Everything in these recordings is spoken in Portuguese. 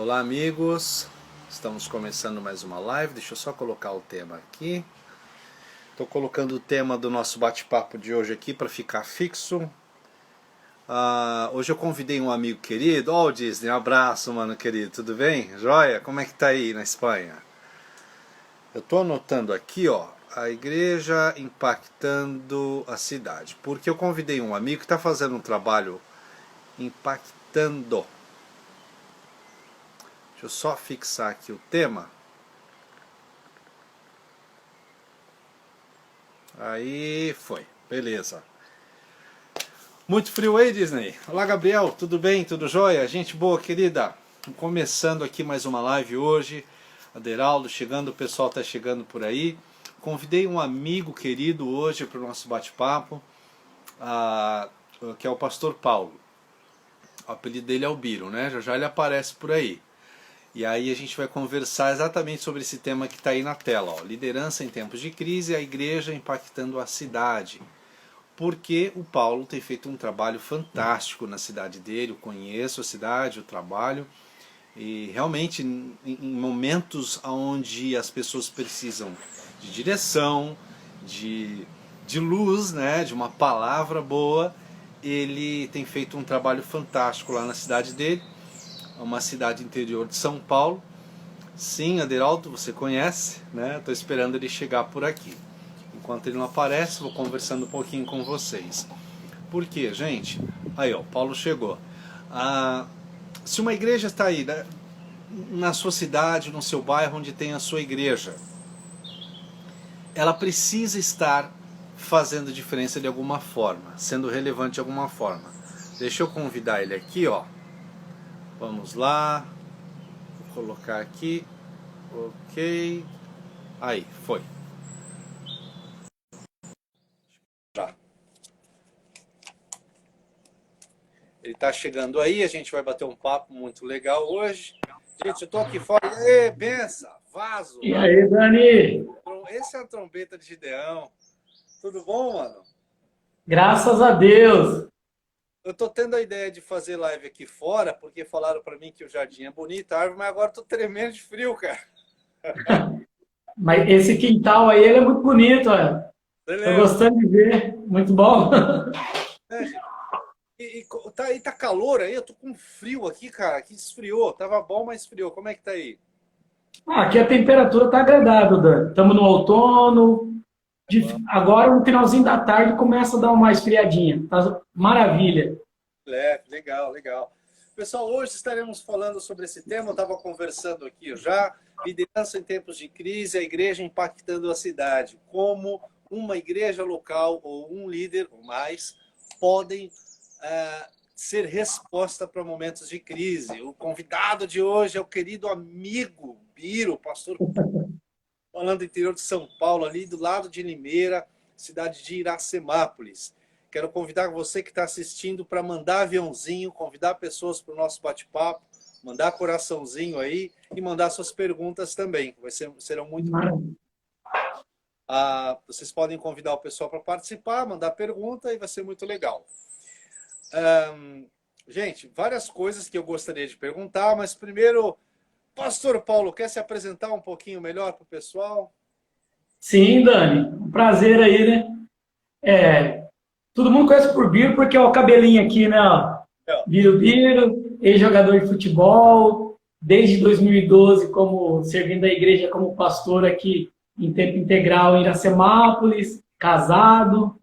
Olá, amigos, estamos começando mais uma live. Deixa eu só colocar o tema aqui. Estou colocando o tema do nosso bate-papo de hoje aqui para ficar fixo. Hoje eu convidei um amigo querido. Ó, o Disney, um abraço, mano querido, tudo bem? Joia? Como é que tá aí na Espanha? Eu estou anotando aqui, ó, a igreja impactando a cidade, porque eu convidei um amigo que está fazendo um trabalho impactando. Deixa eu só fixar aqui o tema. Aí foi, beleza. Muito frio aí, Disney? Olá, Gabriel, tudo bem? Tudo jóia? Gente boa, querida. Começando aqui mais uma live hoje. Aderaldo chegando, o pessoal está chegando por aí. Convidei um amigo querido hoje para o nosso bate-papo, que é o pastor Paulo. O apelido dele é o Biro, né? Já já ele aparece por aí. E aí a gente vai conversar exatamente sobre esse tema que está aí na tela, ó. Liderança em tempos de crise, a igreja impactando a cidade. Porque o Paulo tem feito um trabalho fantástico na cidade dele, eu conheço a cidade, o trabalho, e realmente em momentos onde as pessoas precisam de direção, de luz, né, de uma palavra boa, ele tem feito um trabalho fantástico lá na cidade dele. Uma cidade interior de São Paulo. Sim, Aderaldo, você conhece, né? Estou esperando ele chegar por aqui. Enquanto ele não aparece, vou conversando um pouquinho com vocês. Por quê, gente? Aí, ó, Paulo chegou. Se uma igreja está aí, né, na sua cidade, no seu bairro, onde tem a sua igreja, ela precisa estar fazendo diferença de alguma forma, sendo relevante de alguma forma. Deixa eu convidar ele aqui, ó. Vamos lá, vou colocar aqui, ok, aí, foi. Já. Ele está chegando aí, a gente vai bater um papo muito legal hoje. Gente, eu tô aqui fora, ê, benção, vaso. E aí, Dani? Esse é a trombeta de Gideão. Tudo bom, mano? Graças a Deus. Eu tô tendo a ideia de fazer live aqui fora, porque falaram para mim que o jardim é bonito, a árvore, mas agora eu tô tremendo de frio, cara. Mas esse quintal aí, ele é muito bonito, olha. Você Tô lembra? gostando de ver. Muito bom. É, gente. Tá calor aí, eu tô com frio aqui, cara, que esfriou. Tava bom, mas esfriou. Como é que tá aí? Aqui a temperatura tá agradável, Dani. Estamos no outono. Agora, no finalzinho da tarde, começa a dar uma esfriadinha. Tá maravilha. Legal, legal. Pessoal, hoje estaremos falando sobre esse tema. Eu estava conversando aqui já. Liderança em tempos de crise, a igreja impactando a cidade. Como uma igreja local ou um líder ou mais podem ser resposta para momentos de crise. O convidado de hoje é o querido amigo Biro, pastor, falando do interior de São Paulo, ali do lado de Limeira, cidade de Iracemápolis. Quero convidar você que está assistindo para mandar aviãozinho, convidar pessoas para o nosso bate-papo, mandar coraçãozinho aí e mandar suas perguntas também. Serão muito. Maravilha. Vocês podem convidar o pessoal para participar, mandar pergunta e vai ser muito legal. Gente, várias coisas que eu gostaria de perguntar, mas primeiro, Pastor Paulo, quer se apresentar um pouquinho melhor para o pessoal? Sim, Dani. Um prazer aí, né? Todo mundo conhece por Biro porque é o cabelinho aqui, né? Ó. Biro Biro, ex-jogador de futebol, desde 2012 como servindo a igreja como pastor aqui em tempo integral em Iracemápolis, casado,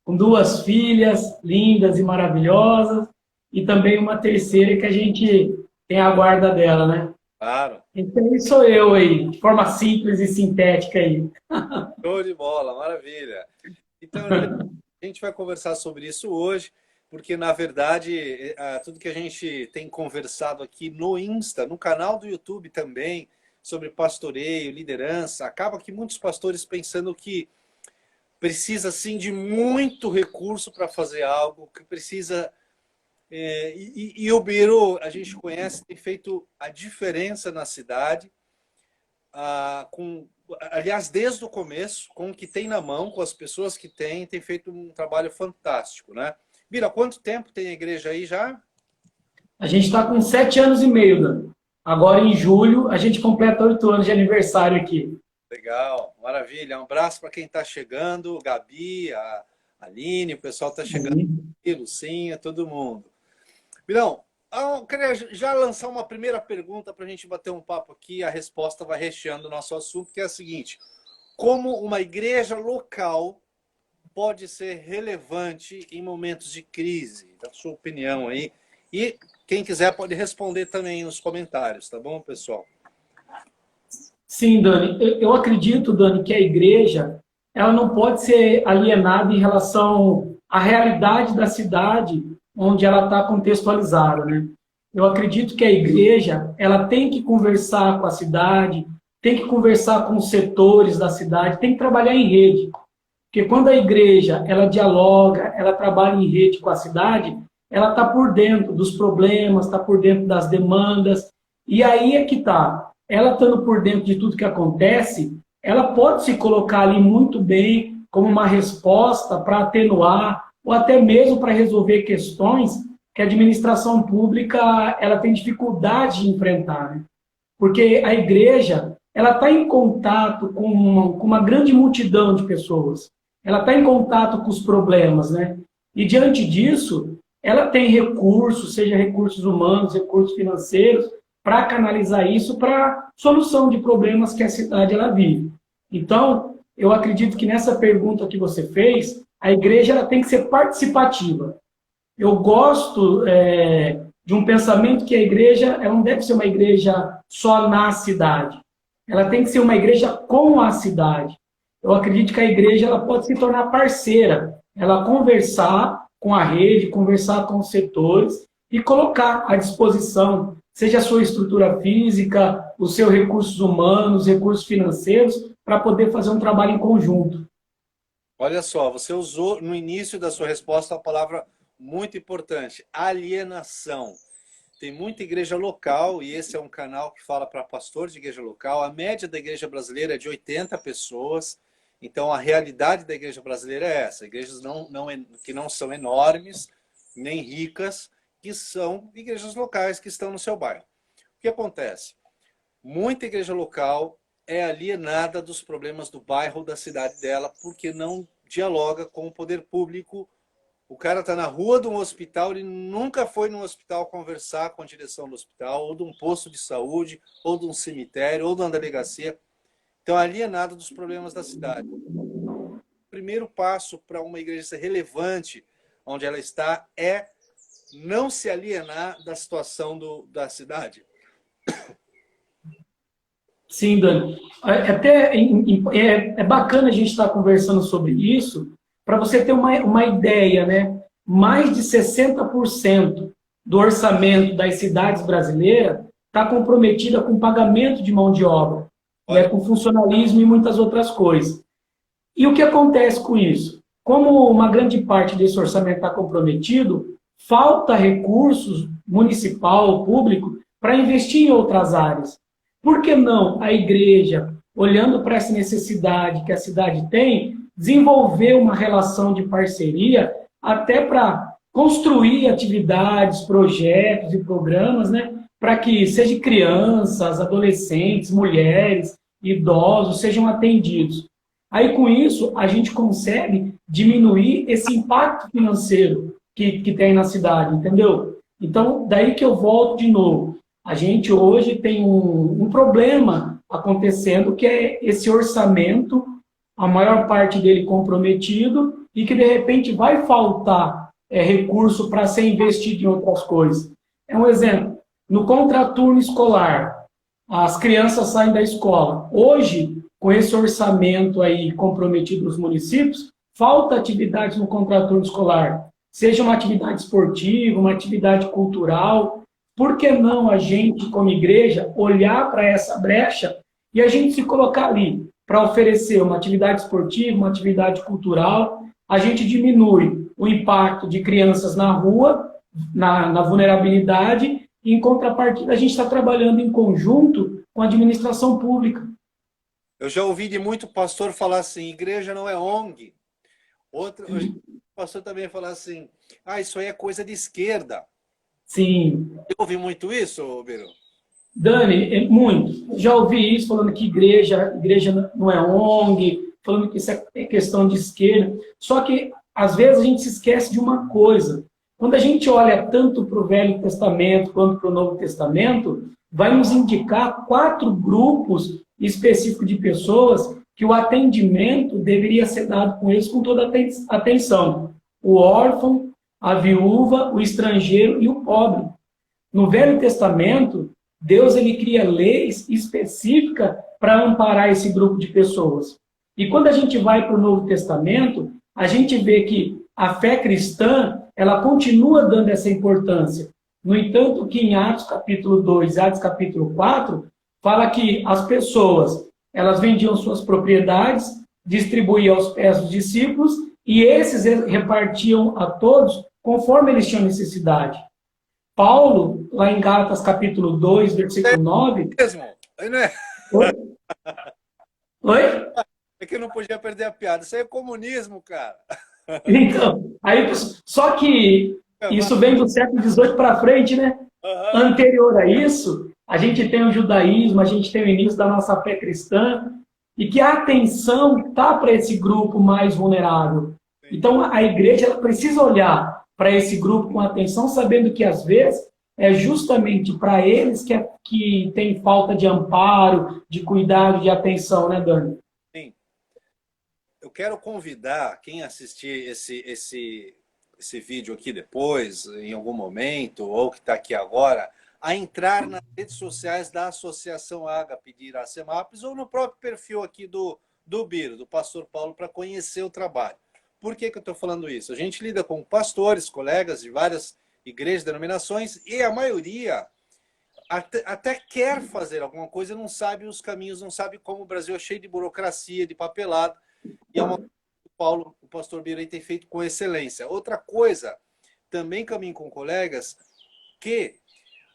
com duas filhas lindas e maravilhosas, e também uma terceira que a gente tem a guarda dela, né? Claro. Então, isso sou eu aí, de forma simples e sintética aí. Show de bola, maravilha. Então, a gente vai conversar sobre isso hoje, porque, na verdade, tudo que a gente tem conversado aqui no Insta, no canal do YouTube também, sobre pastoreio, liderança, acaba que muitos pastores pensando que precisa, sim, de muito recurso para fazer algo, que precisa... E o Biro, a gente conhece, tem feito a diferença na cidade, aliás, desde o começo, com o que tem na mão, com as pessoas que tem feito um trabalho fantástico, né? Bira, quanto tempo tem a igreja aí já? A gente está com 7 anos e meio, Dan. Agora, em julho, a gente completa 8 anos de aniversário aqui. Legal, maravilha. Um abraço para quem está chegando, Gabi, a Aline, o pessoal está chegando aqui, Lucinha, todo mundo. Milão, eu queria já lançar uma primeira pergunta para a gente bater um papo aqui, a resposta vai recheando o nosso assunto, que é a seguinte: como uma igreja local pode ser relevante em momentos de crise? Da sua opinião aí. E quem quiser pode responder também nos comentários, tá bom, pessoal? Sim, Dani. Eu acredito, Dani, que a igreja ela não pode ser alienada em relação à realidade da cidade onde ela está contextualizada, né? Eu acredito que a igreja ela tem que conversar com a cidade, tem que conversar com os setores da cidade, tem que trabalhar em rede. Porque quando a igreja ela dialoga, ela trabalha em rede com a cidade, ela está por dentro dos problemas, está por dentro das demandas, e aí é que está. Ela estando por dentro de tudo que acontece, ela pode se colocar ali muito bem como uma resposta para atenuar ou até mesmo para resolver questões que a administração pública ela tem dificuldade de enfrentar, né? Porque a igreja ela está em contato com uma grande multidão de pessoas, ela está em contato com os problemas, né? E diante disso, ela tem recursos, seja recursos humanos, recursos financeiros, para canalizar isso para solução de problemas que a cidade ela vive. Então, eu acredito que nessa pergunta que você fez, a igreja ela tem que ser participativa. Eu gosto de um pensamento que a igreja ela não deve ser uma igreja só na cidade. Ela tem que ser uma igreja com a cidade. Eu acredito que a igreja ela pode se tornar parceira, ela conversar com a rede, conversar com os setores e colocar à disposição, seja a sua estrutura física, os seus recursos humanos, recursos financeiros, para poder fazer um trabalho em conjunto. Olha só, você usou no início da sua resposta a palavra muito importante: alienação. Tem muita igreja local, e esse é um canal que fala para pastor de igreja local. A média da igreja brasileira é de 80 pessoas. Então, a realidade da igreja brasileira é essa: igrejas que não são enormes, nem ricas, que são igrejas locais que estão no seu bairro. O que acontece? Muita igreja local é alienada dos problemas do bairro, da cidade dela, porque não dialoga com o poder público. O cara está na rua de um hospital, ele nunca foi num hospital conversar com a direção do hospital, ou de um posto de saúde, ou de um cemitério, ou de uma delegacia. Então, alienado dos problemas da cidade. O primeiro passo para uma igreja ser relevante onde ela está é não se alienar da situação da cidade. Sim, Dani. É bacana a gente estar conversando sobre isso, para você ter uma ideia, né? Mais de 60% do orçamento das cidades brasileiras está comprometida com pagamento de mão de obra, né? Com funcionalismo e muitas outras coisas. E o que acontece com isso? Como uma grande parte desse orçamento está comprometido, falta recursos municipal, público, para investir em outras áreas. Por que não a igreja, olhando para essa necessidade que a cidade tem, desenvolver uma relação de parceria até para construir atividades, projetos e programas, né, para que seja crianças, adolescentes, mulheres, idosos sejam atendidos. Aí, com isso, a gente consegue diminuir esse impacto financeiro que tem na cidade, entendeu? Então, daí que eu volto de novo. A gente hoje tem um problema acontecendo, que é esse orçamento, a maior parte dele comprometido, e que, de repente, vai faltar recurso para ser investido em outras coisas. É um exemplo. No contraturno escolar, as crianças saem da escola. Hoje, com esse orçamento aí comprometido nos municípios, falta atividades no contraturno escolar. Seja uma atividade esportiva, uma atividade cultural. Por que não a gente, como igreja, olhar para essa brecha e a gente se colocar ali para oferecer uma atividade esportiva, uma atividade cultural? A gente diminui o impacto de crianças na rua, na vulnerabilidade, e, em contrapartida, a gente está trabalhando em conjunto com a administração pública. Eu já ouvi de muito pastor falar assim: igreja não é ONG. Outro pastor também falar assim: isso aí é coisa de esquerda. Sim. Eu ouvi muito isso, Biro? Dani, é muito. Já ouvi isso falando que igreja não é ONG, falando que isso é questão de esquerda. Só que, às vezes, a gente se esquece de uma coisa. Quando a gente olha tanto para o Velho Testamento quanto para o Novo Testamento, vai nos indicar 4 grupos específicos de pessoas que o atendimento deveria ser dado com eles com toda a atenção. O órfão, a viúva, o estrangeiro e o pobre. No Velho Testamento, Deus ele cria leis específicas para amparar esse grupo de pessoas. E quando a gente vai para o Novo Testamento, a gente vê que a fé cristã ela continua dando essa importância. No entanto, que em Atos capítulo 2, Atos capítulo 4, fala que as pessoas elas vendiam suas propriedades, distribuíam aos pés dos discípulos, e esses repartiam a todos conforme eles tinham necessidade. Paulo, lá em Gálatas capítulo 2, versículo 9... Mesmo, não é? Oi? Oi? É que eu não podia perder a piada. Isso aí é comunismo, cara. Então, aí, só que isso vem do século XVIII para frente, né? Uhum. Anterior a isso, a gente tem o judaísmo, a gente tem o início da nossa fé cristã, e que a atenção está para esse grupo mais vulnerável. Então, a igreja ela precisa olhar para esse grupo com atenção, sabendo que, às vezes, é justamente para eles que tem falta de amparo, de cuidado, de atenção, né, Dani? Sim. Eu quero convidar quem assistir esse vídeo aqui depois, em algum momento, ou que está aqui agora, a entrar nas redes sociais da Associação Ágape de Iracemápolis ou no próprio perfil aqui do Biro, do pastor Paulo, para conhecer o trabalho. Por que eu estou falando isso? A gente lida com pastores, colegas de várias igrejas, denominações, e a maioria até quer fazer alguma coisa, não sabe os caminhos, não sabe como o Brasil é cheio de burocracia, de papelado, e é uma coisa que o pastor Biro tem feito com excelência. Outra coisa, também caminho com colegas, que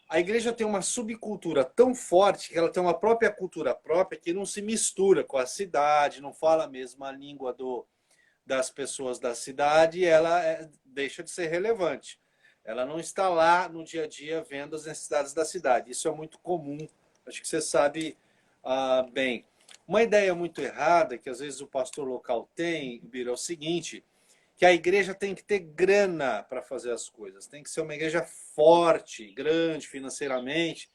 a igreja tem uma subcultura tão forte que ela tem uma própria cultura própria que não se mistura com a cidade, não fala a mesma língua das pessoas da cidade, e ela deixa de ser relevante. Ela não está lá no dia a dia vendo as necessidades da cidade. Isso é muito comum, acho que você sabe bem. Uma ideia muito errada que às vezes o pastor local tem, Biro, é o seguinte, que a igreja tem que ter grana para fazer as coisas. Tem que ser uma igreja forte, grande financeiramente,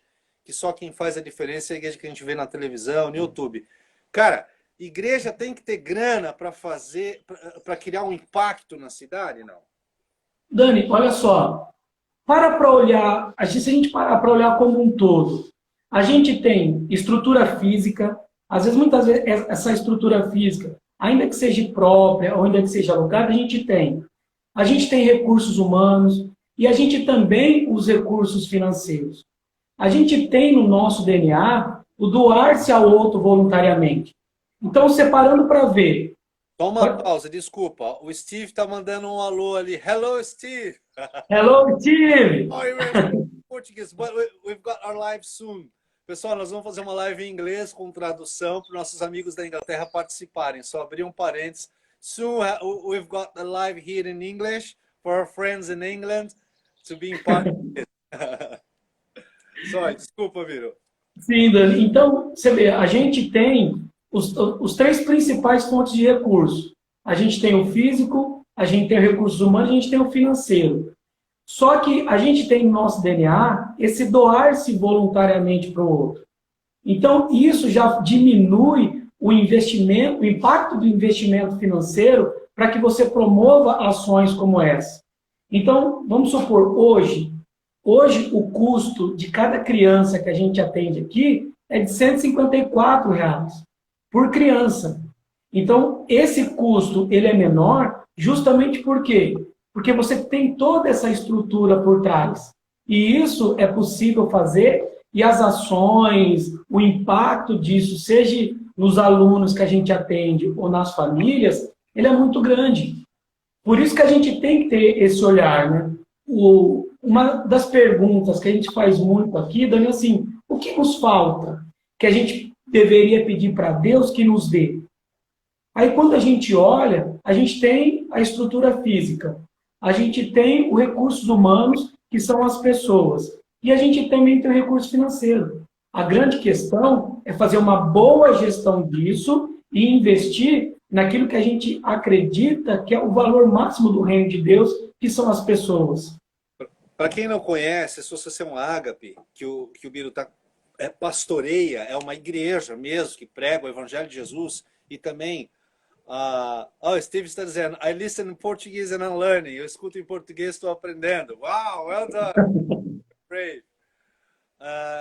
que só quem faz a diferença é a igreja que a gente vê na televisão, no YouTube. Cara, igreja tem que ter grana para fazer, para criar um impacto na cidade, não? Dani, olha só. Para olhar, se a gente parar para olhar como um todo, a gente tem estrutura física, às vezes, muitas vezes, essa estrutura física, ainda que seja própria ou ainda que seja alugada, a gente tem. A gente tem recursos humanos e a gente também os recursos financeiros. A gente tem no nosso DNA o doar-se ao outro voluntariamente. Então, separando para ver. Só uma pausa, desculpa. O Steve está mandando um alô ali. Hello, Steve! Hello, Steve! Oh, you're in Portuguese, but we've got our live soon. Pessoal, nós vamos fazer uma live em inglês com tradução para nossos amigos da Inglaterra participarem. Só abrir um parênteses. Soon we've got the live here in English for our friends in England to be in part of it. Só, desculpa, Viro. Sim, Dani. Então, você vê, a gente tem os 3 principais fontes de recurso. A gente tem o físico, a gente tem recursos humanos, a gente tem o financeiro. Só que a gente tem no nosso DNA esse doar-se voluntariamente para o outro. Então, isso já diminui o investimento, o impacto do investimento financeiro para que você promova ações como essa. Então, vamos supor, hoje o custo de cada criança que a gente atende aqui é de R$ 154 por criança. Então, esse custo ele é menor justamente por quê? Porque você tem toda essa estrutura por trás. E isso é possível fazer, e as ações, o impacto disso, seja nos alunos que a gente atende ou nas famílias, ele é muito grande. Por isso que a gente tem que ter esse olhar, né? Uma das perguntas que a gente faz muito aqui, Dani, é assim, o que nos falta? Que a gente deveria pedir para Deus que nos dê. Aí quando a gente olha, a gente tem a estrutura física, a gente tem os recursos humanos, que são as pessoas, e a gente também tem o recurso financeiro. A grande questão é fazer uma boa gestão disso e investir naquilo que a gente acredita que é o valor máximo do reino de Deus, que são as pessoas. Para quem não conhece, a Associação Ágape, que o Biro pastoreia, é uma igreja mesmo que prega o Evangelho de Jesus e também. Steve está dizendo, I listen in Portuguese and I'm learning. Eu escuto em português, estou aprendendo. Wow, well done. Great.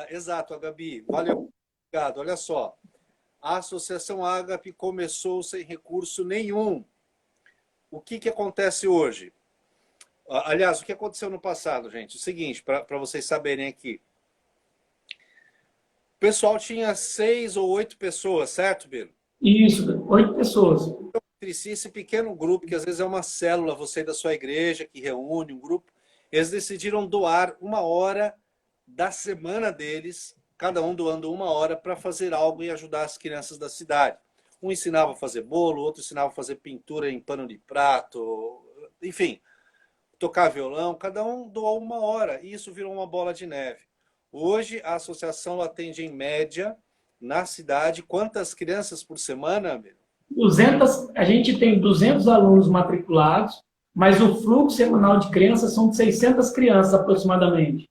Exato, Gabi. Valeu. Obrigado. Olha só. A Associação Ágape começou sem recurso nenhum. O que acontece hoje? Aliás, o que aconteceu no passado, gente? O seguinte, para vocês saberem aqui. O pessoal tinha 6 ou 8 pessoas, certo, Biro? Isso, 8 pessoas. Então, esse pequeno grupo, que às vezes é uma célula, você da sua igreja, que reúne um grupo, eles decidiram doar 1 hora da semana deles, cada um doando 1 hora para fazer algo e ajudar as crianças da cidade. Um ensinava a fazer bolo, outro ensinava a fazer pintura em pano de prato, enfim, tocar violão, cada um doou 1 hora e isso virou uma bola de neve. Hoje a associação atende em média na cidade quantas crianças por semana, amigo? 200, a gente tem 200 alunos matriculados, mas o fluxo semanal de crianças são de 600 crianças aproximadamente.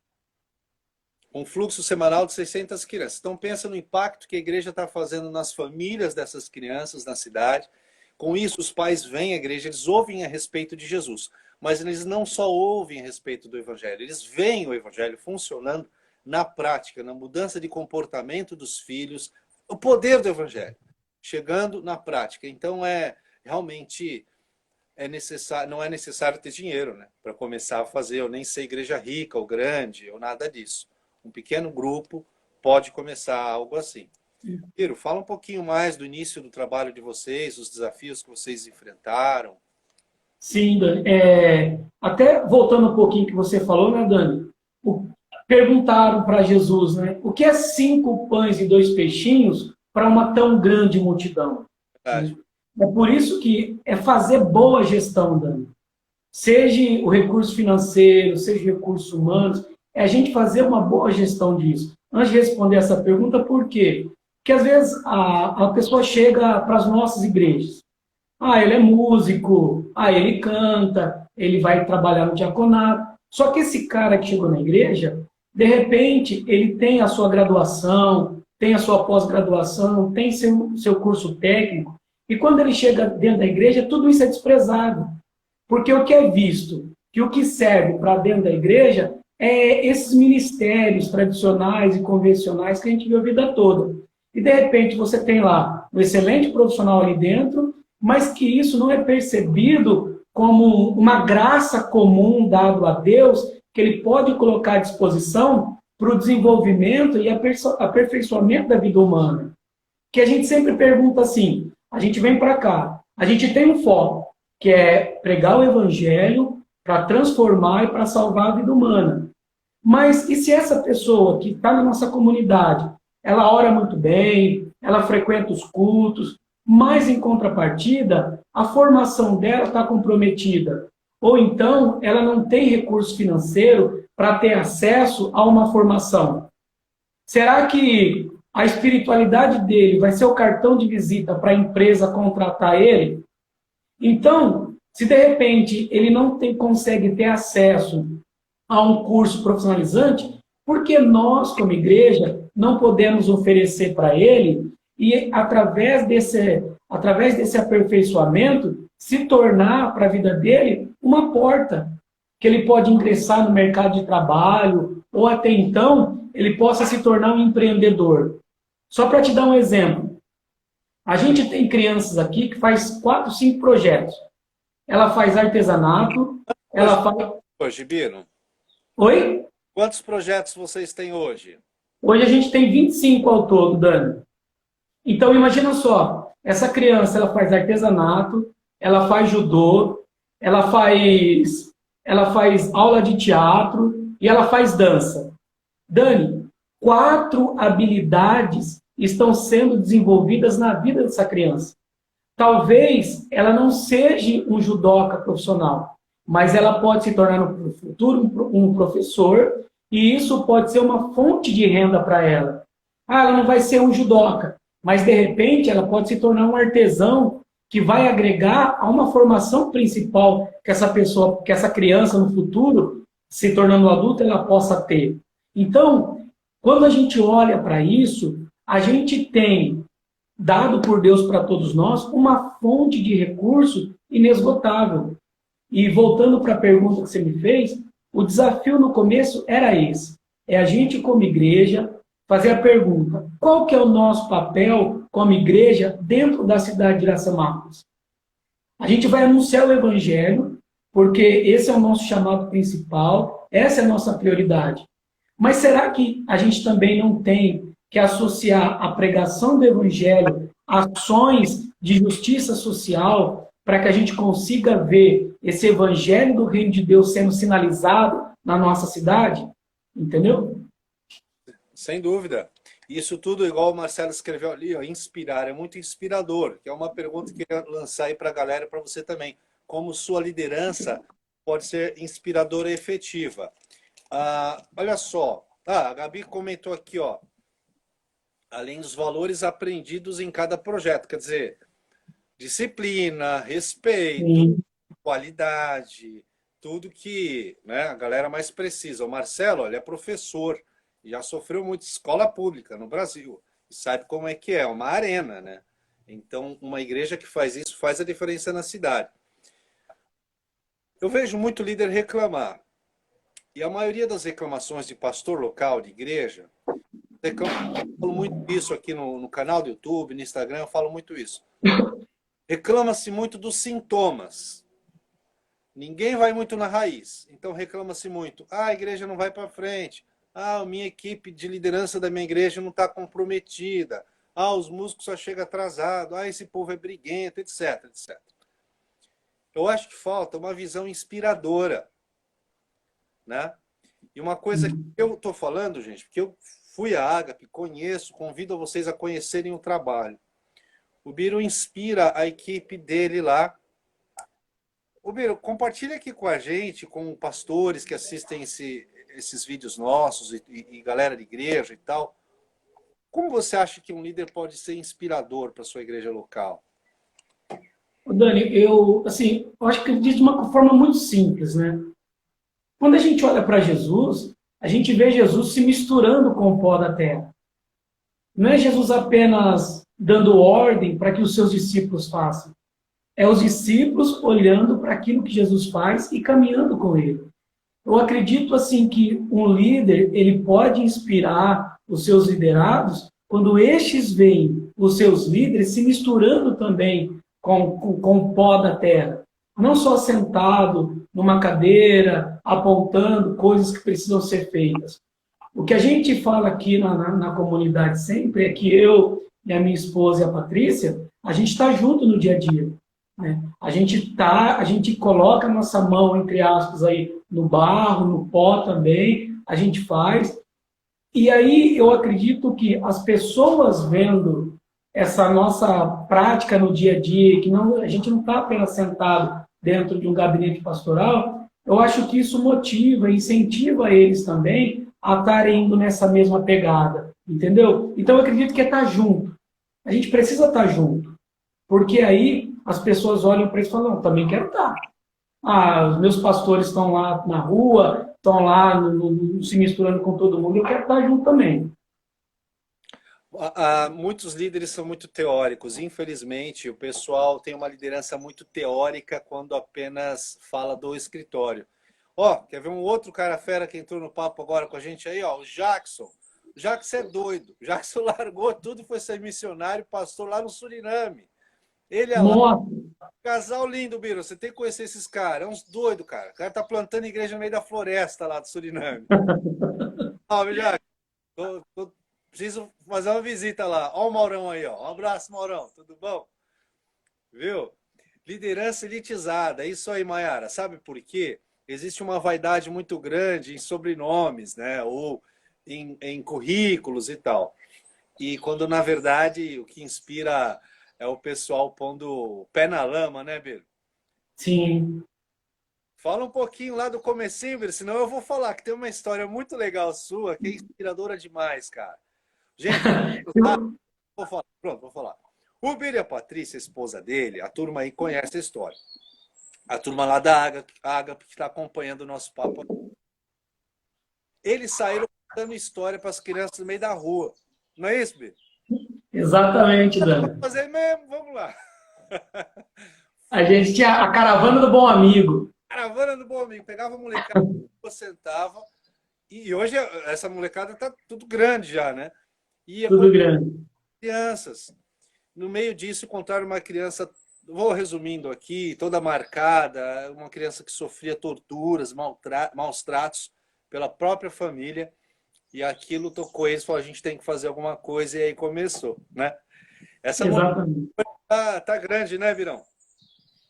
Um fluxo semanal de 600 crianças. Então pensa no impacto que a igreja está fazendo nas famílias dessas crianças na cidade. Com isso, os pais vêm à igreja, eles ouvem a respeito de Jesus. Mas eles não só ouvem a respeito do Evangelho, eles veem o Evangelho funcionando na prática, na mudança de comportamento dos filhos, o poder do Evangelho, chegando na prática. Então, realmente necessário, não é necessário ter dinheiro, né, para começar a fazer, ou nem ser igreja rica ou grande, ou nada disso. Um pequeno grupo pode começar algo assim. Piro, fala um pouquinho mais do início do trabalho de vocês, os desafios que vocês enfrentaram. Sim, Dani. Até voltando um pouquinho que você falou, né, Dani? Perguntaram para Jesus, né? O que é 5 pães e 2 peixinhos para uma tão grande multidão? Verdade. É por isso que é fazer boa gestão, Dani. Seja o recurso financeiro, seja recursos humanos, é a gente fazer uma boa gestão disso. Antes de responder essa pergunta, por quê? Porque às vezes a pessoa chega para as nossas igrejas. Ele é músico, ele canta, ele vai trabalhar no diaconato. Só que esse cara que chegou na igreja, de repente, ele tem a sua graduação, tem a sua pós-graduação, tem seu curso técnico, e quando ele chega dentro da igreja, tudo isso é desprezado. Porque o que é visto, que o que serve para dentro da igreja é esses ministérios tradicionais e convencionais que a gente viu a vida toda. E, de repente, você tem lá um excelente profissional ali dentro, mas que isso não é percebido como uma graça comum dado a Deus, que ele pode colocar à disposição para o desenvolvimento e aperfeiçoamento da vida humana. Que a gente sempre pergunta assim, a gente vem para cá, a gente tem um foco, que é pregar o evangelho para transformar e para salvar a vida humana. Mas e se essa pessoa que está na nossa comunidade, ela ora muito bem, ela frequenta os cultos, mas, em contrapartida, a formação dela está comprometida. Ou então, ela não tem recurso financeiro para ter acesso a uma formação. Será que a espiritualidade dele vai ser o cartão de visita para a empresa contratar ele? Então, se de repente ele não consegue ter acesso a um curso profissionalizante, por que nós, como igreja, não podemos oferecer para ele e, através desse aperfeiçoamento, se tornar para a vida dele uma porta que ele pode ingressar no mercado de trabalho, ou até então ele possa se tornar um empreendedor. Só para te dar um exemplo, a gente tem crianças aqui que faz 4, 5 projetos. Ela faz artesanato, ela faz... Hoje, Biro? Oi? Quantos projetos vocês têm hoje? Hoje a gente tem 25 ao todo, Dani. Então, imagina só, essa criança, ela faz artesanato, ela faz judô, ela faz aula de teatro e ela faz dança. Dani, 4 habilidades estão sendo desenvolvidas na vida dessa criança. Talvez ela não seja um judoca profissional, mas ela pode se tornar no futuro um professor e isso pode ser uma fonte de renda para ela. Ah, ela não vai ser um judoca, mas de repente ela pode se tornar um artesão que vai agregar a uma formação principal que essa pessoa, que essa criança no futuro, se tornando adulta, ela possa ter. Então, quando a gente olha para isso, a gente tem dado por Deus para todos nós uma fonte de recurso inesgotável. E voltando para a pergunta que você me fez, o desafio no começo era esse: é a gente como igreja fazer a pergunta: qual que é o nosso papel como igreja dentro da cidade de Iracemápolis? A gente vai anunciar o evangelho, porque esse é o nosso chamado principal, essa é a nossa prioridade. Mas será que a gente também não tem que associar a pregação do evangelho a ações de justiça social para que a gente consiga ver esse evangelho do reino de Deus sendo sinalizado na nossa cidade? Entendeu? Sem dúvida. Isso tudo, igual o Marcelo escreveu ali, ó, inspirar, é muito inspirador, que é uma pergunta que eu ia lançar aí para a galera, para você também. Como sua liderança pode ser inspiradora e efetiva? Olha só, a Gabi comentou aqui, ó, além dos valores aprendidos em cada projeto, quer dizer, disciplina, respeito, Sim. qualidade, tudo que, né, a galera mais precisa. O Marcelo, ele é professor, já sofreu muito escola pública no Brasil, e sabe como é que é, uma arena, né? Então, uma igreja que faz isso faz a diferença na cidade. Eu vejo muito líder reclamar, e a maioria das reclamações de pastor local, de igreja, eu falo muito isso aqui no canal do YouTube, no Instagram, eu falo muito isso. Reclama-se muito dos sintomas. Ninguém vai muito na raiz. Então reclama-se muito. Ah, a igreja não vai para frente. Ah, a minha equipe de liderança da minha igreja não está comprometida. Ah, os músicos só chegam atrasados. Ah, esse povo é briguento, etc, etc. Eu acho que falta uma visão inspiradora, né? E uma coisa que eu estou falando, gente, porque eu fui à Ágape, conheço, convido vocês a conhecerem o trabalho. O Biro inspira a equipe dele lá. O Biro, compartilha aqui com a gente, com pastores que assistem esses vídeos nossos e galera de igreja e tal. Como você acha que um líder pode ser inspirador para sua igreja local? Dani, eu acho que diz de uma forma muito simples, né? Quando a gente olha para Jesus, a gente vê Jesus se misturando com o pó da terra. Não é Jesus apenas dando ordem para que os seus discípulos façam. É os discípulos olhando para aquilo que Jesus faz e caminhando com ele. Eu acredito assim que um líder, ele pode inspirar os seus liderados quando estes veem os seus líderes se misturando também com o pó da terra. Não só sentado numa cadeira, apontando coisas que precisam ser feitas. O que a gente fala aqui na comunidade sempre é que eu e a minha esposa e a Patrícia, a gente está junto no dia a dia. Né? A gente coloca a nossa mão, entre aspas, aí no barro, no pó também, a gente faz. E aí eu acredito que as pessoas vendo essa nossa prática no dia a dia, que não, a gente não está apenas sentado dentro de um gabinete pastoral, eu acho que isso motiva, incentiva eles também a estarem indo nessa mesma pegada, entendeu? Então eu acredito que é estar junto. A gente precisa estar junto, porque aí as pessoas olham para isso e falam, não, também quero estar. Ah, os meus pastores estão lá na rua, estão lá se misturando com todo mundo, eu quero estar junto também. Muitos líderes são muito teóricos. Infelizmente, o pessoal tem uma liderança muito teórica quando apenas fala do escritório. Ó, quer ver um outro cara fera que entrou no papo agora com a gente aí, ó, o Jackson. O Jackson é doido. O Jackson largou tudo e foi ser missionário, pastor lá no Suriname. Ele é lá, Nossa, casal lindo, Biro. Você tem que conhecer esses caras. É uns doidos, cara. O cara tá plantando igreja no meio da floresta lá do Suriname. Salve, Jackson. Preciso fazer uma visita lá. Ó o Maurão aí, ó. Um abraço, Maurão. Tudo bom? Viu? Liderança elitizada. É isso aí, Mayara. Sabe por quê? Existe uma vaidade muito grande em sobrenomes, né? Ou em currículos e tal. E quando, na verdade, o que inspira é o pessoal pondo o pé na lama, né, Biro? sim. Fala um pouquinho lá do comecinho, Biro, senão eu vou falar que tem uma história muito legal sua, que é inspiradora demais, cara. Gente, vou falar, pronto, vou falar. O Bira e a Patrícia, a esposa dele, a turma aí conhece a história. A turma lá da Ágape que está acompanhando o nosso papo. Eles saíram contando história para as crianças no meio da rua. Não é isso, Bira? Exatamente, Dani. Vamos fazer mesmo, vamos lá. A gente tinha a caravana do bom amigo. Caravana do bom amigo. Pegava a molecada, sentava. E hoje essa molecada tá tudo grande já, né? Ia Tudo grande. Crianças. No meio disso, contaram uma criança, vou resumindo aqui, toda marcada, uma criança que sofria torturas, maus tratos pela própria família. E aquilo tocou eles, falou, a gente tem que fazer alguma coisa, e aí começou, né? Essa Exatamente. tá grande, né, Virão?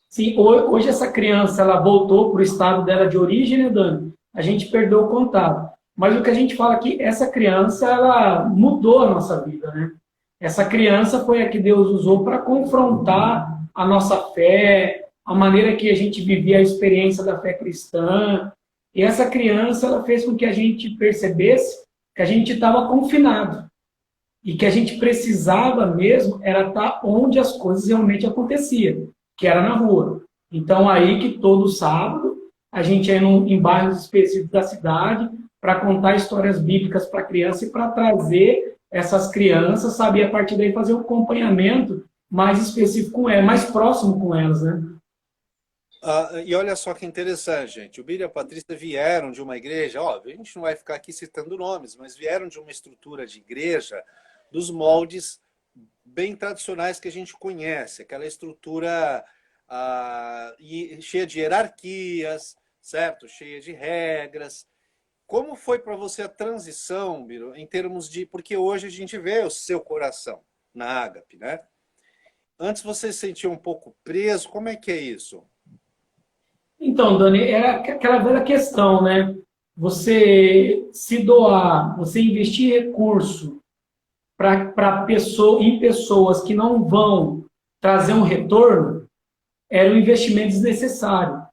Sim, hoje essa criança ela voltou para o estado dela de origem, né, Dani? A gente perdeu o contato. Mas o que a gente fala aqui, essa criança ela mudou a nossa vida, né? Essa criança foi a que Deus usou para confrontar a nossa fé, a maneira que a gente vivia a experiência da fé cristã. E essa criança ela fez com que a gente percebesse que a gente estava confinado e que a gente precisava mesmo era estar onde as coisas realmente aconteciam, que era na rua. Então, aí que todo sábado a gente ia em bairros específicos da cidade para contar histórias bíblicas para a criança e para trazer essas crianças, sabe, a partir daí fazer um acompanhamento mais específico com elas, mais próximo com elas, né? E olha só que interessante, gente. O Bira e a Patrícia vieram de uma igreja, ó, a gente não vai ficar aqui citando nomes, mas vieram de uma estrutura de igreja dos moldes bem tradicionais que a gente conhece, aquela estrutura cheia de hierarquias, certo? Cheia de regras. Como foi para você a transição, Biro, em termos de... Porque hoje a gente vê o seu coração na Ágape, né? Antes você se sentia um pouco preso, como é que é isso? Então, Dani, é aquela velha questão, né? Você se doar, você investir recurso em pessoas que não vão trazer um retorno, era um investimento desnecessário.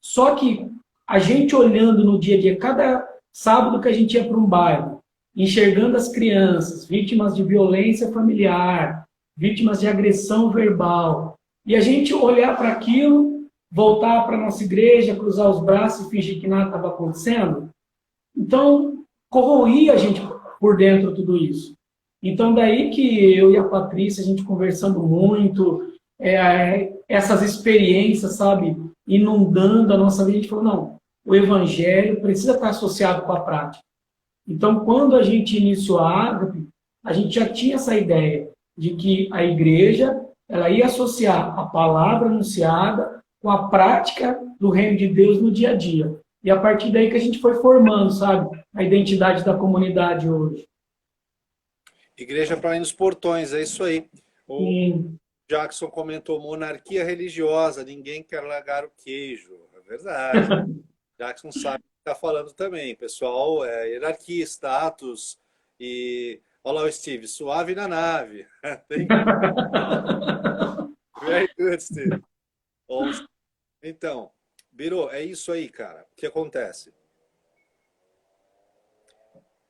Só que a gente olhando no dia a dia, cada sábado que a gente ia para um bairro, enxergando as crianças, vítimas de violência familiar, vítimas de agressão verbal, e a gente olhar para aquilo, voltar para a nossa igreja, cruzar os braços e fingir que nada estava acontecendo, então corroía a gente por dentro tudo isso. Então daí que eu e a Patrícia, a gente conversando muito, essas experiências, sabe, inundando a nossa vida, a gente falou, não, o evangelho precisa estar associado com a prática. Então, quando a gente iniciou a Ágape, a gente já tinha essa ideia de que a igreja ela ia associar a palavra anunciada com a prática do reino de Deus no dia a dia. E a partir daí que a gente foi formando, sabe, a identidade da comunidade hoje. Igreja para ir nos portões, é isso aí. Sim. Jackson comentou, monarquia religiosa, ninguém quer largar o queijo. É verdade. Jackson sabe o que está falando também. Pessoal, hierarquia, status e... Olha lá o Steve, suave na nave. Very good, Steve. Então, Biro, é isso aí, cara. O que acontece?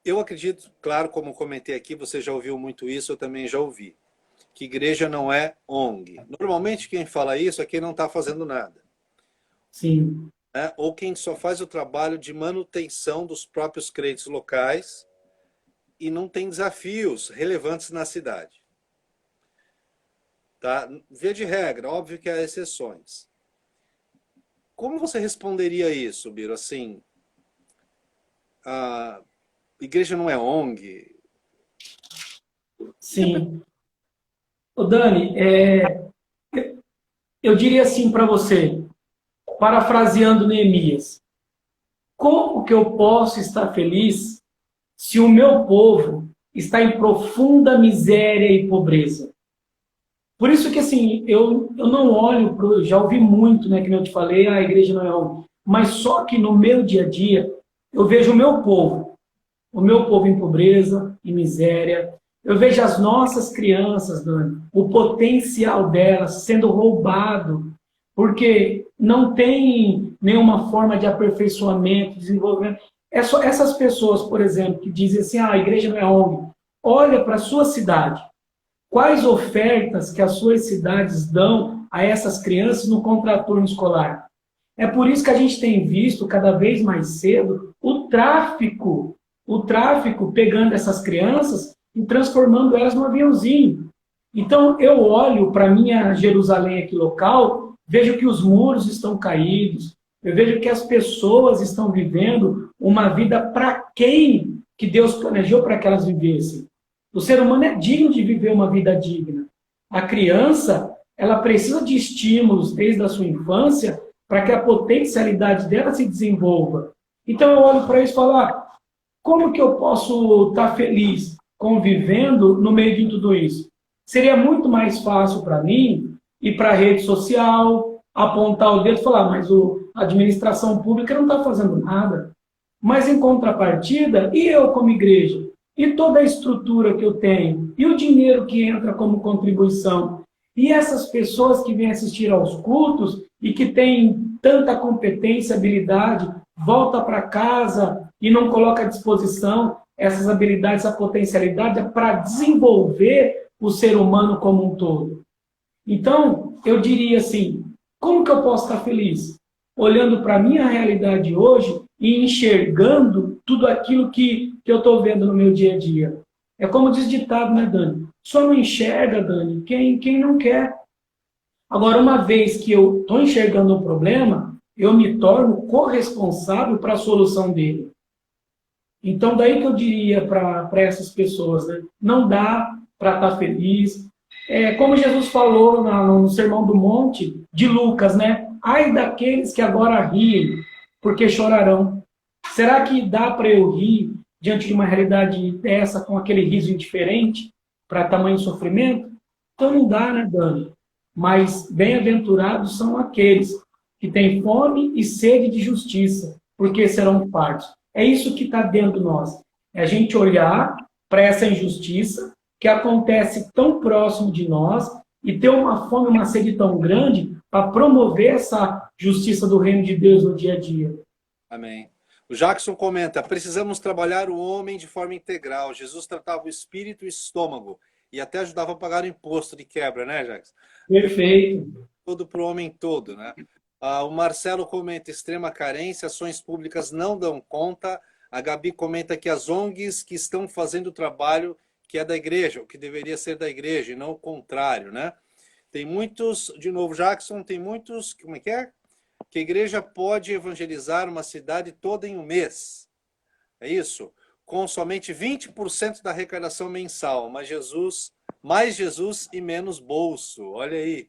Eu acredito, claro, como comentei aqui, você já ouviu muito isso, eu também já ouvi, que igreja não é ONG. Normalmente quem fala isso é quem não está fazendo nada. Sim. Ou quem só faz o trabalho de manutenção dos próprios crentes locais e não tem desafios relevantes na cidade. Tá? Via de regra, óbvio que há exceções. Como você responderia isso, Biro? Assim, a igreja não é ONG? Sim. Ô Dani, eu diria assim para você, parafraseando Neemias, como que eu posso estar feliz se o meu povo está em profunda miséria e pobreza? Por isso que, assim, eu não olho, já ouvi muito, né, que eu te falei, a igreja não é ONG, mas só que no meu dia a dia, eu vejo o meu povo em pobreza e miséria. Eu vejo as nossas crianças, Dani, o potencial delas sendo roubado, porque não tem nenhuma forma de aperfeiçoamento, desenvolvimento. Essas pessoas, por exemplo, que dizem assim, a igreja não é ONG. olha para a sua cidade. Quais ofertas que as suas cidades dão a essas crianças no contraturno escolar? É por isso que a gente tem visto cada vez mais cedo o tráfico pegando essas crianças e transformando elas num aviãozinho. Então, eu olho para a minha Jerusalém aqui local, vejo que os muros estão caídos, eu vejo que as pessoas estão vivendo uma vida para quem que Deus planejou para que elas vivessem. O ser humano é digno de viver uma vida digna. A criança, ela precisa de estímulos desde a sua infância para que a potencialidade dela se desenvolva. Então eu olho para isso e falo, como que eu posso estar feliz convivendo no meio de tudo isso? Seria muito mais fácil para mim ir para a rede social, apontar o dedo e falar, mas a administração pública não está fazendo nada. Mas em contrapartida, e eu como igreja? E toda a estrutura que eu tenho? E o dinheiro que entra como contribuição? E essas pessoas que vêm assistir aos cultos e que têm tanta competência, habilidade, volta para casa e não coloca à disposição essas habilidades, essa potencialidade para desenvolver o ser humano como um todo. Então, eu diria assim, como que eu posso estar feliz? Olhando para a minha realidade hoje e enxergando tudo aquilo que eu estou vendo no meu dia a dia. É como diz ditado, né, Dani? Só não enxerga, Dani, quem não quer. Agora, uma vez que eu estou enxergando um problema, eu me torno corresponsável para a solução dele. Então, daí que eu diria para essas pessoas, né? Não dá para estar feliz. Como Jesus falou no Sermão do Monte de Lucas, né? Ai daqueles que agora riem, porque chorarão. Será que dá para eu rir diante de uma realidade dessa, com aquele riso indiferente, para tamanho sofrimento? Então não dá, né, Dani? Mas bem-aventurados são aqueles que têm fome e sede de justiça, porque serão fartos. É isso que está dentro de nós. É a gente olhar para essa injustiça que acontece tão próximo de nós e ter uma fome, uma sede tão grande para promover essa justiça do reino de Deus no dia a dia. Amém. O Jackson comenta, precisamos trabalhar o homem de forma integral. Jesus tratava o espírito e o estômago e até ajudava a pagar o imposto de quebra, né, Jackson? Perfeito. Tudo para o homem todo, né? O Marcelo comenta, extrema carência, ações públicas não dão conta. A Gabi comenta que as ONGs que estão fazendo o trabalho que é da igreja, o que deveria ser da igreja, e não o contrário, né? Tem muitos, de novo, Jackson, tem muitos, como é? Que a igreja pode evangelizar uma cidade toda em um mês. É isso? Com somente 20% da arrecadação mensal, mais Jesus e menos bolso. Olha aí.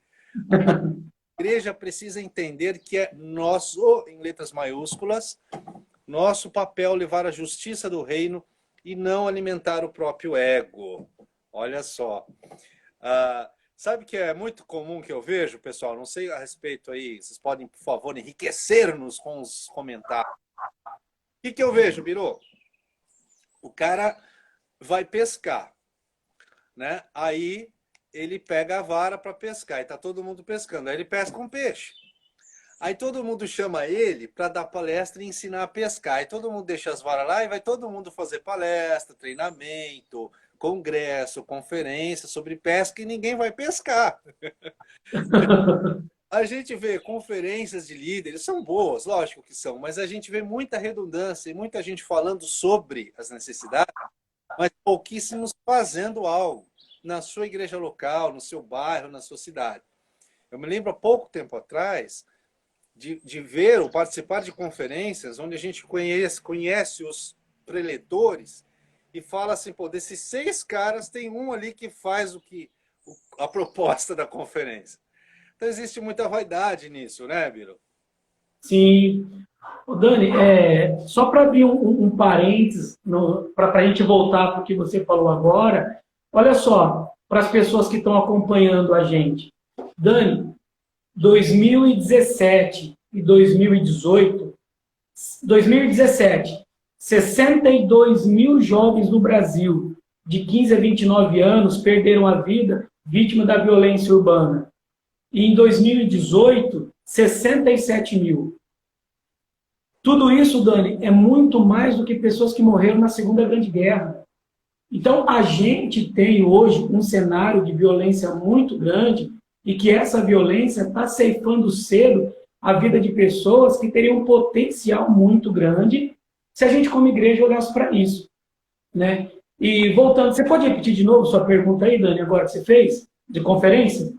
A igreja precisa entender que é nosso, em letras maiúsculas, nosso papel levar a justiça do reino e não alimentar o próprio ego. Olha só. Sabe que é muito comum que eu vejo, pessoal? Não sei a respeito aí, vocês podem, por favor, enriquecer-nos com os comentários. O que eu vejo, Biru? O cara vai pescar, né? Aí ele pega a vara para pescar, e tá todo mundo pescando. Aí ele pesca um peixe. Aí todo mundo chama ele para dar palestra e ensinar a pescar. Aí todo mundo deixa as varas lá e vai todo mundo fazer palestra, treinamento, congresso, conferência sobre pesca e ninguém vai pescar. A gente vê conferências de líderes, são boas, lógico que são, mas a gente vê muita redundância e muita gente falando sobre as necessidades, mas pouquíssimos fazendo algo na sua igreja local, no seu bairro, na sua cidade. Eu me lembro há pouco tempo atrás de ver ou participar de conferências onde a gente conhece os preletores e fala assim, pô, desses 6 caras tem um ali que faz a proposta da conferência. Então existe muita vaidade nisso, né, Biro? Sim. Ô, Dani, só para abrir um parênteses, para a gente voltar para o que você falou agora, olha só, para as pessoas que estão acompanhando a gente. Dani, 2017 e 2018, 2017, 62 mil jovens no Brasil, de 15 a 29 anos, perderam a vida vítima da violência urbana. E em 2018, 67 mil. Tudo isso, Dani, é muito mais do que pessoas que morreram na Segunda Grande Guerra. Então, a gente tem hoje um cenário de violência muito grande e que essa violência está ceifando cedo a vida de pessoas que teriam um potencial muito grande se a gente, como igreja, olhasse para isso, né? E voltando, você pode repetir de novo sua pergunta aí, Dani, agora que você fez, de conferência?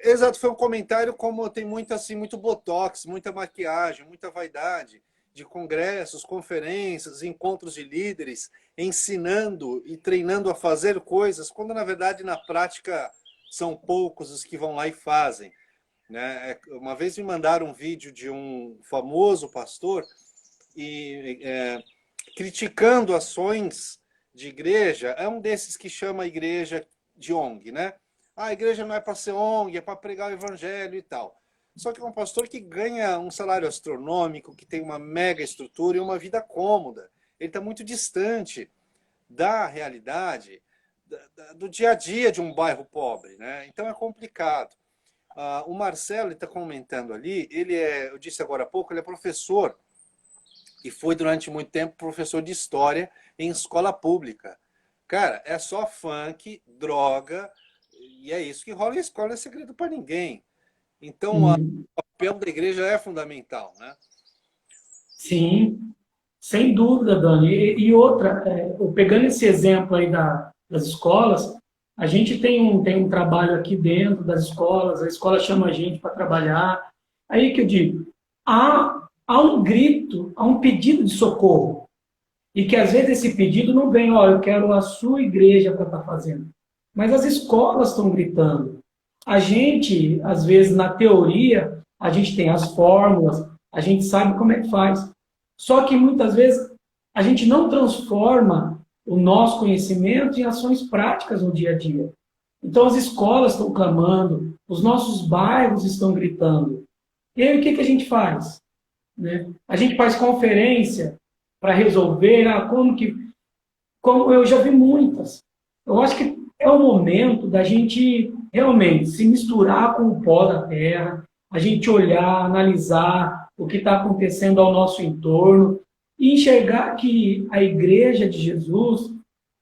Exato, foi um comentário como tem muito assim, muito botox, muita maquiagem, muita vaidade de congressos, conferências, encontros de líderes, ensinando e treinando a fazer coisas, quando na verdade na prática são poucos os que vão lá e fazem, né? Uma vez me mandaram um vídeo de um famoso pastor criticando ações de igreja, é um desses que chama a igreja de ONG, né? A igreja não é para ser ONG, é para pregar o evangelho e tal. Só que é um pastor que ganha um salário astronômico, que tem uma mega estrutura e uma vida cômoda. Ele está muito distante da realidade, do dia a dia de um bairro pobre, né? Então é complicado. O Marcelo está comentando ali, eu disse agora há pouco, ele é professor e foi durante muito tempo professor de história em escola pública. Cara, é só funk, droga, e é isso que rola em escola, não é segredo para ninguém. Então, o papel da igreja é fundamental, né? Sim, sem dúvida, Dani. E outra, pegando esse exemplo aí das escolas, a gente tem um trabalho aqui dentro das escolas, a escola chama a gente para trabalhar. Aí que eu digo, há um grito, há um pedido de socorro. E que às vezes esse pedido não vem, ó, eu quero a sua igreja para estar fazendo. Mas as escolas estão gritando. A gente, às vezes, na teoria, a gente tem as fórmulas, a gente sabe como é que faz. Só que muitas vezes a gente não transforma o nosso conhecimento em ações práticas no dia a dia. Então as escolas estão clamando, os nossos bairros estão gritando. E aí o que a gente faz? Né? A gente faz conferência para resolver, como eu já vi muitas. Eu acho que é o momento da gente realmente se misturar com o pó da terra, a gente olhar, analisar o que está acontecendo ao nosso entorno e enxergar que a igreja de Jesus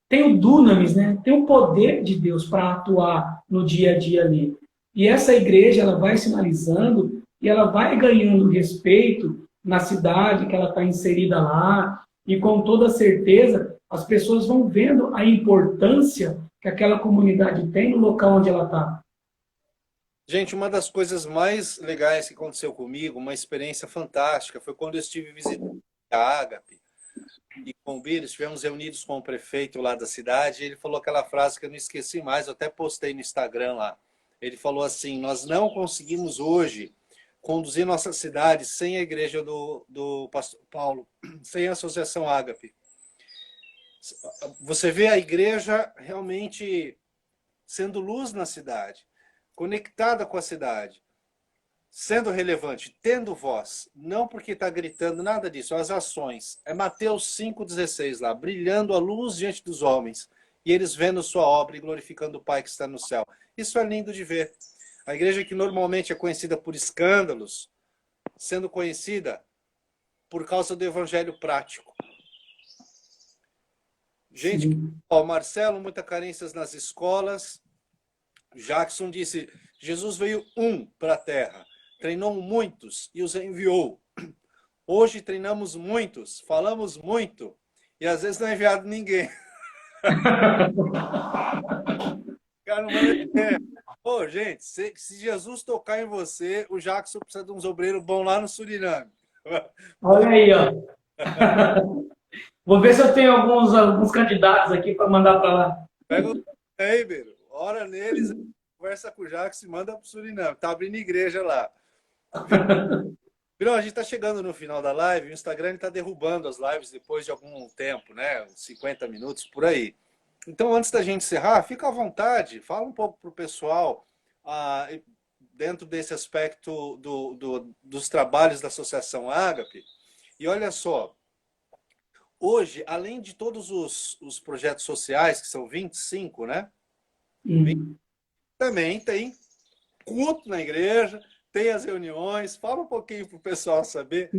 tem o dunamis, né? Tem o poder de Deus para atuar no dia a dia ali. E essa igreja ela vai sinalizando e ela vai ganhando respeito na cidade que ela está inserida lá, e com toda certeza as pessoas vão vendo a importância que aquela comunidade tem no local onde ela está. Gente, uma das coisas mais legais que aconteceu comigo, uma experiência fantástica, foi quando eu estive visitando a Ágape e com o Biro, estivemos reunidos com o prefeito lá da cidade, e ele falou aquela frase que eu não esqueci mais, eu até postei no Instagram lá. Ele falou assim, nós não conseguimos hoje conduzir nossa cidade sem a igreja do pastor Paulo, sem a Associação Ágape. Você vê a igreja realmente sendo luz na cidade, conectada com a cidade, sendo relevante, tendo voz, não porque está gritando, nada disso, as ações. É Mateus 5,16 lá, brilhando a luz diante dos homens, e eles vendo sua obra e glorificando o Pai que está no céu. Isso é lindo de ver. A igreja que normalmente é conhecida por escândalos, sendo conhecida por causa do evangelho prático. Gente, ó, Marcelo, muitas carências nas escolas. Jackson disse, Jesus veio para a terra, treinou muitos e os enviou. Hoje treinamos muitos, falamos muito e às vezes não é enviado ninguém. Cara, não é. Pô, gente, se Jesus tocar em você, o Jackson precisa de uns obreiros bons lá no Suriname. Olha aí, ó. Vou ver se eu tenho alguns candidatos aqui para mandar para lá. Pega o aí, Beiro, ora neles, conversa com o Jackson e manda para o Suriname. Tá abrindo igreja lá. Virão, a gente está chegando no final da live, o Instagram está derrubando as lives depois de algum tempo, né? Uns 50 minutos, por aí. Então, antes da gente encerrar, fica à vontade, fala um pouco para o pessoal, dentro desse aspecto dos trabalhos da Associação Ágape. E olha só, hoje, além de todos os projetos sociais, que são 25, né? Também tem culto na igreja, tem as reuniões. Fala um pouquinho para o pessoal saber.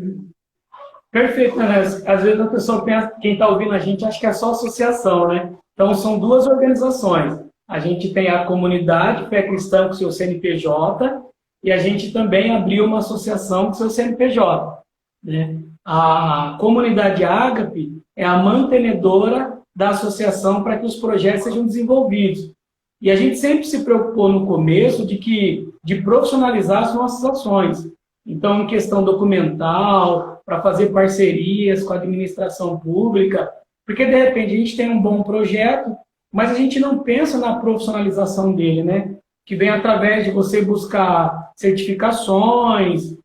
Perfeito, né? Às vezes a pessoa pensa, quem está ouvindo a gente acha que é só associação, né? Então são duas organizações. A gente tem a comunidade Fé Cristã com seu CNPJ e a gente também abriu uma associação com seu CNPJ, né? A comunidade Ágape é a mantenedora da associação para que os projetos sejam desenvolvidos. E a gente sempre se preocupou no começo de profissionalizar as nossas ações. Então, em questão documental, para fazer parcerias com a administração pública, porque, de repente, a gente tem um bom projeto, mas a gente não pensa na profissionalização dele, né? Que vem através de você buscar certificações,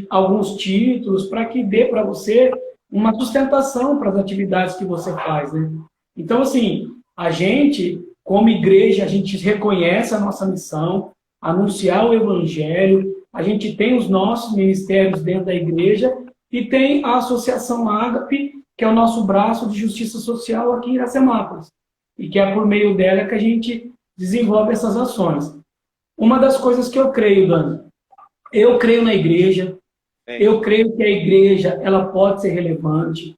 alguns títulos, para que dê para você uma sustentação para as atividades que você faz, né? Então, assim, a gente, como igreja, a gente reconhece a nossa missão, anunciar o evangelho, a gente tem os nossos ministérios dentro da igreja e tem a Associação Ágape, que é o nosso braço de justiça social aqui em Iracemápolis. E que é por meio dela que a gente desenvolve essas ações. Uma das coisas que eu creio, Dani, eu creio na igreja, eu creio que a igreja ela pode ser relevante,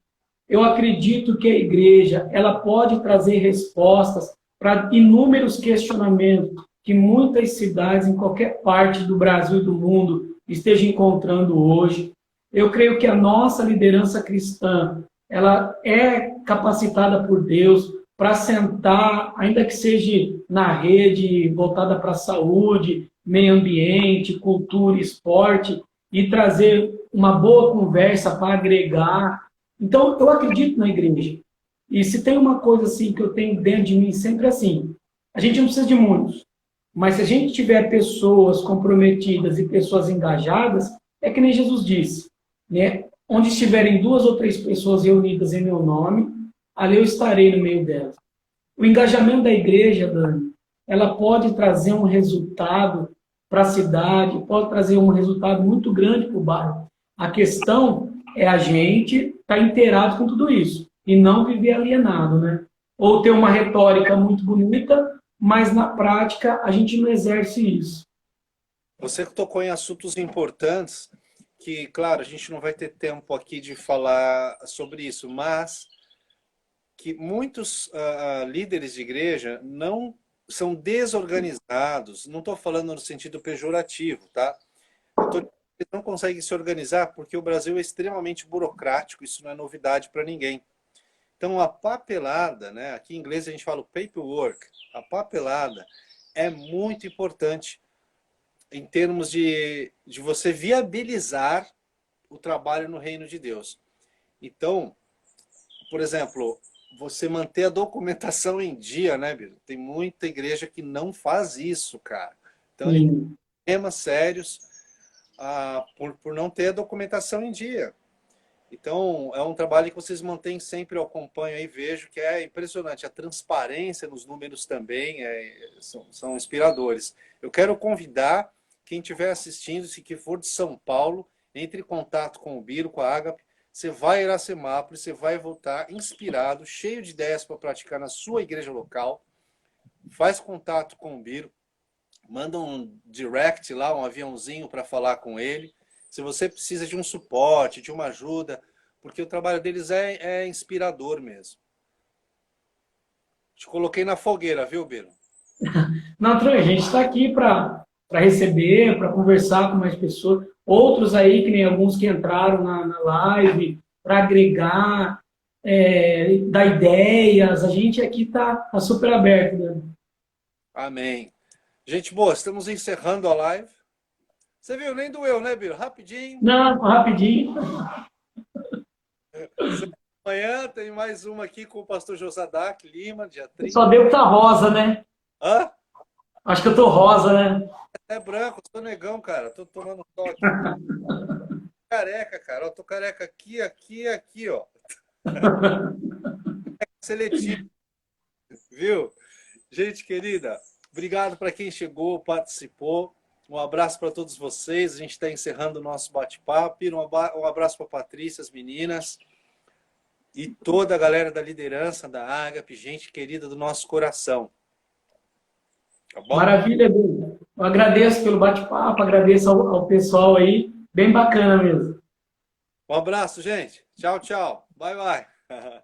eu acredito que a igreja ela pode trazer respostas para inúmeros questionamentos que muitas cidades em qualquer parte do Brasil e do mundo estejam encontrando hoje. Eu creio que a nossa liderança cristã ela é capacitada por Deus para sentar, ainda que seja na rede voltada para a saúde, meio ambiente, cultura, esporte, e trazer uma boa conversa para agregar. Então, eu acredito na igreja. E se tem uma coisa assim que eu tenho dentro de mim sempre assim, a gente não precisa de muitos, mas se a gente tiver pessoas comprometidas e pessoas engajadas, é que nem Jesus disse, né? Onde estiverem 2 ou 3 pessoas reunidas em meu nome, ali eu estarei no meio delas. O engajamento da igreja, Dani, ela pode trazer um resultado para a cidade, pode trazer um resultado muito grande para o bairro. A questão é a gente estar inteirado com tudo isso e não viver alienado, né? Ou ter uma retórica muito bonita, mas na prática a gente não exerce isso. Você tocou em assuntos importantes que, claro, a gente não vai ter tempo aqui de falar sobre isso, mas que muitos líderes de igreja não são desorganizados. Não estou falando no sentido pejorativo, tá? Eles não conseguem se organizar porque o Brasil é extremamente burocrático, isso não é novidade para ninguém. Então, a papelada, né? Aqui em inglês a gente fala o paperwork, a papelada é muito importante em termos de você viabilizar o trabalho no reino de Deus. Então, por exemplo, você manter a documentação em dia, né, Biro? Tem muita igreja que não faz isso, cara. Então, tem temas sérios por não ter a documentação em dia. Então, é um trabalho que vocês mantêm sempre, eu acompanho aí, vejo que é impressionante. A transparência nos números também são inspiradores. Eu quero convidar quem estiver assistindo, se que for de São Paulo, entre em contato com o Biro, com a Ágape. Você vai a Iracemápolis, você vai voltar inspirado, cheio de ideias para praticar na sua igreja local. Faz contato com o Biro, manda um direct lá, um aviãozinho para falar com ele. Se você precisa de um suporte, de uma ajuda, porque o trabalho deles é inspirador mesmo. Te coloquei na fogueira, viu, Biro? Não, a gente está aqui para receber, para conversar com mais pessoas. Outros aí, que nem alguns que entraram na live, para agregar, dar ideias. A gente aqui está super aberto, né? Amém. Gente boa, estamos encerrando a live. Você viu, nem doeu, né, Biro? Rapidinho. Não, rapidinho. Amanhã tem mais uma aqui com o pastor Josadac Lima, dia 30. Só deu que tá rosa, né? Hã? Acho que eu tô rosa, né? É branco, sou negão, cara. Tô tomando toque. Careca, cara. Eu tô careca aqui, ó. Seletivo. Viu? Gente querida, obrigado para quem chegou, participou. Um abraço para todos vocês. A gente está encerrando o nosso bate-papo. Um abraço para a Patrícia, as meninas. E toda a galera da liderança da Ágape, gente querida do nosso coração. Tá bom? Maravilha, Edu. Eu agradeço pelo bate-papo, agradeço ao pessoal aí. Bem bacana mesmo. Um abraço, gente. Tchau, tchau. Bye, bye.